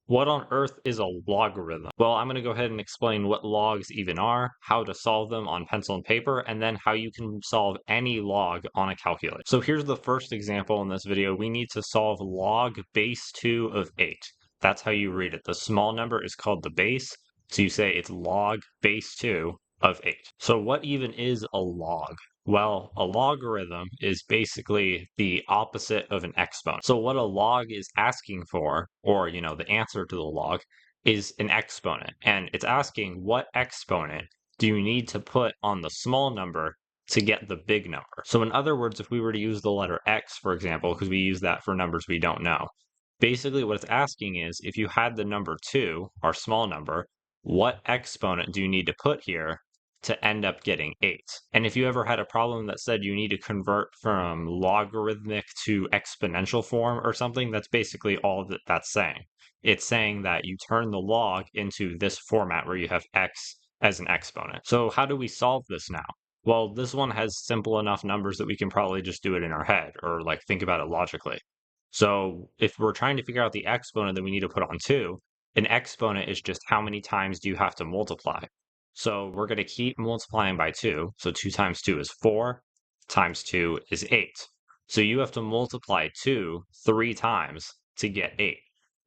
What on earth is a logarithm? Well, I'm going to go ahead and explain what logs even are, how to solve them on pencil and paper, and then how you can solve any log on a calculator. So here's the first example in this video. We need to solve log base 2 of 8. That's how you read it. The small number is called the base, so you say it's log base 2 of 8. So what even is a log? Well, a logarithm is basically the opposite of an exponent. So what a log is asking for, or the answer to the log, is an exponent. And it's asking what exponent do you need to put on the small number to get the big number. So in other words, if we were to use the letter x, for example, because we use that for numbers we don't know, basically what it's asking is if you had the number 2, our small number, what exponent do you need to put here to end up getting 8. And if you ever had a problem that said you need to convert from logarithmic to exponential form or something, that's basically all that that's saying. It's saying that you turn the log into this format where you have x as an exponent. So how do we solve this now? Well, this one has simple enough numbers that we can probably just do it in our head or like think about it logically. So if we're trying to figure out the exponent that we need to put on 2, an exponent is just how many times do you have to multiply. So we're going to keep multiplying by 2. So 2 times 2 is 4, times 2 is 8. So you have to multiply 2 3 times to get 8,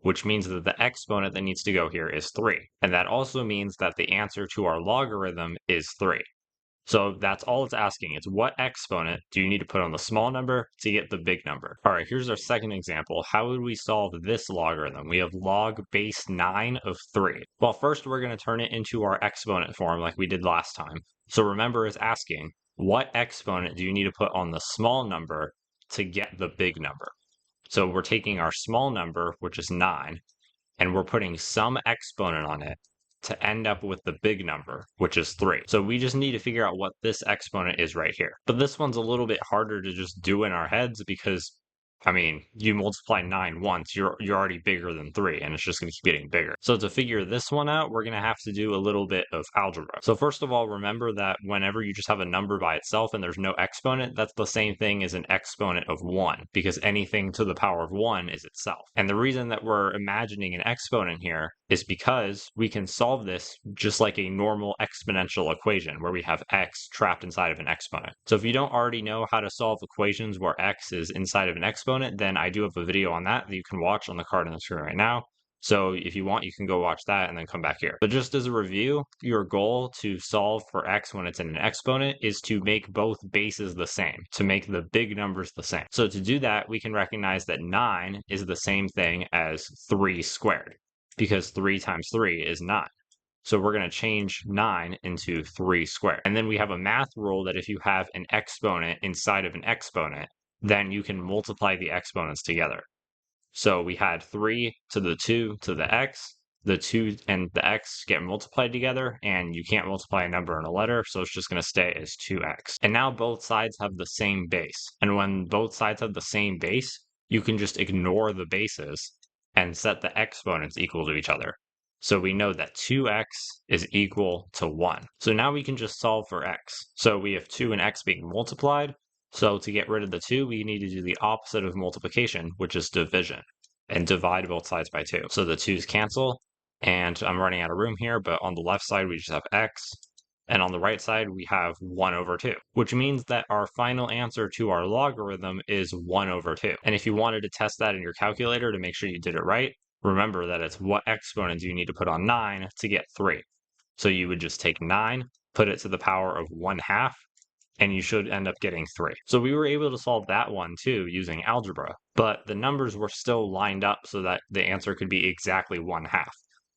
which means that the exponent that needs to go here is 3. And that also means that the answer to our logarithm is 3. So that's all it's asking. It's what exponent do you need to put on the small number to get the big number? All right, here's our second example. How would we solve this logarithm? We have log base 9 of 3. Well, first we're going to turn it into our exponent form like we did last time. So remember, it's asking, what exponent do you need to put on the small number to get the big number? So we're taking our small number, which is 9, and we're putting some exponent on it to end up with the big number, which is 3. So we just need to figure out what this exponent is right here. But this one's a little bit harder to just do in our heads because, you multiply 9 once, you're already bigger than 3, and it's just going to keep getting bigger. So to figure this one out, we're going to have to do a little bit of algebra. So first of all, remember that whenever you just have a number by itself and there's no exponent, that's the same thing as an exponent of 1, because anything to the power of 1 is itself. And the reason that we're imagining an exponent here is because we can solve this just like a normal exponential equation where we have x trapped inside of an exponent. So if you don't already know how to solve equations where x is inside of an exponent, then I do have a video on that you can watch on the card on the screen right now. So if you want, you can go watch that and then come back here. But just as a review, your goal to solve for x when it's in an exponent is to make both bases the same, to make the big numbers the same. So to do that, we can recognize that 9 is the same thing as 3 squared, because 3 times 3 is 9. So we're going to change 9 into 3 squared. And then we have a math rule that if you have an exponent inside of an exponent, then you can multiply the exponents together. So we had 3 to the 2 to the x. The 2 and the x get multiplied together, and you can't multiply a number and a letter, so it's just going to stay as 2x. And now both sides have the same base. And when both sides have the same base, you can just ignore the bases and set the exponents equal to each other. So we know that 2x is equal to 1. So now we can just solve for x. So we have 2 and x being multiplied. So to get rid of the 2, we need to do the opposite of multiplication, which is division, and divide both sides by 2. So the 2's cancel, and I'm running out of room here, but on the left side, we just have x, and on the right side, we have 1 over 2, which means that our final answer to our logarithm is 1 over 2. And if you wanted to test that in your calculator to make sure you did it right, remember that it's what exponent do you need to put on 9 to get 3. So you would just take 9, put it to the power of 1/2, and you should end up getting 3. So we were able to solve that one too using algebra, but the numbers were still lined up so that the answer could be exactly 1/2.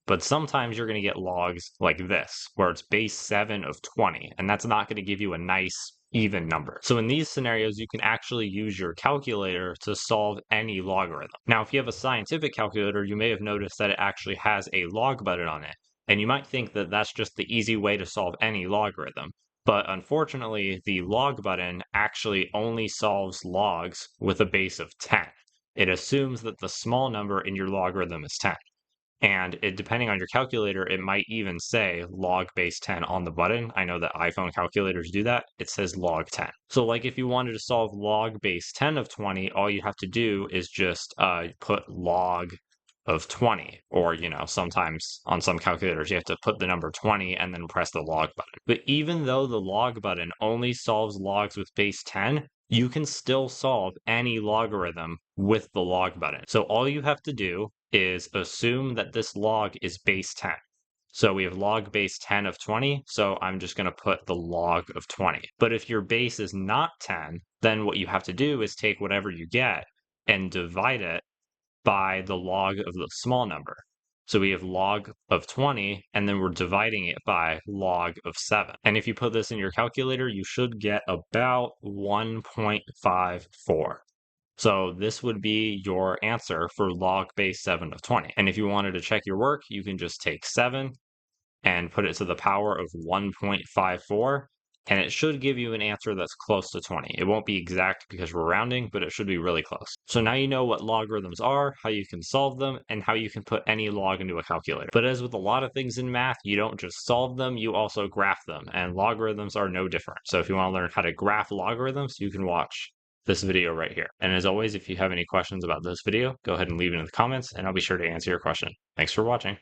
But sometimes you're going to get logs like this, where it's base 7 of 20, and that's not going to give you a nice even number. So in these scenarios, you can actually use your calculator to solve any logarithm. Now, if you have a scientific calculator, you may have noticed that it actually has a log button on it, and you might think that that's just the easy way to solve any logarithm. But unfortunately, the log button actually only solves logs with a base of 10. It assumes that the small number in your logarithm is 10. And depending on your calculator, it might even say log base 10 on the button. I know that iPhone calculators do that. It says log 10. So like if you wanted to solve log base 10 of 20, all you have to do is just put log of 20. Or, sometimes on some calculators, you have to put the number 20 and then press the log button. But even though the log button only solves logs with base 10, you can still solve any logarithm with the log button. So all you have to do is assume that this log is base 10. So we have log base 10 of 20, so I'm just going to put the log of 20. But if your base is not 10, then what you have to do is take whatever you get and divide it by the log of the small number. So we have log of 20, and then we're dividing it by log of 7. And if you put this in your calculator, you should get about 1.54. So this would be your answer for log base 7 of 20. And if you wanted to check your work, you can just take 7 and put it to the power of 1.54, and it should give you an answer that's close to 20. It won't be exact because we're rounding, but it should be really close. So now you know what logarithms are, how you can solve them, and how you can put any log into a calculator. But as with a lot of things in math, you don't just solve them, you also graph them, and logarithms are no different. So if you want to learn how to graph logarithms, you can watch this video right here. And as always, if you have any questions about this video, go ahead and leave it in the comments, and I'll be sure to answer your question. Thanks for watching.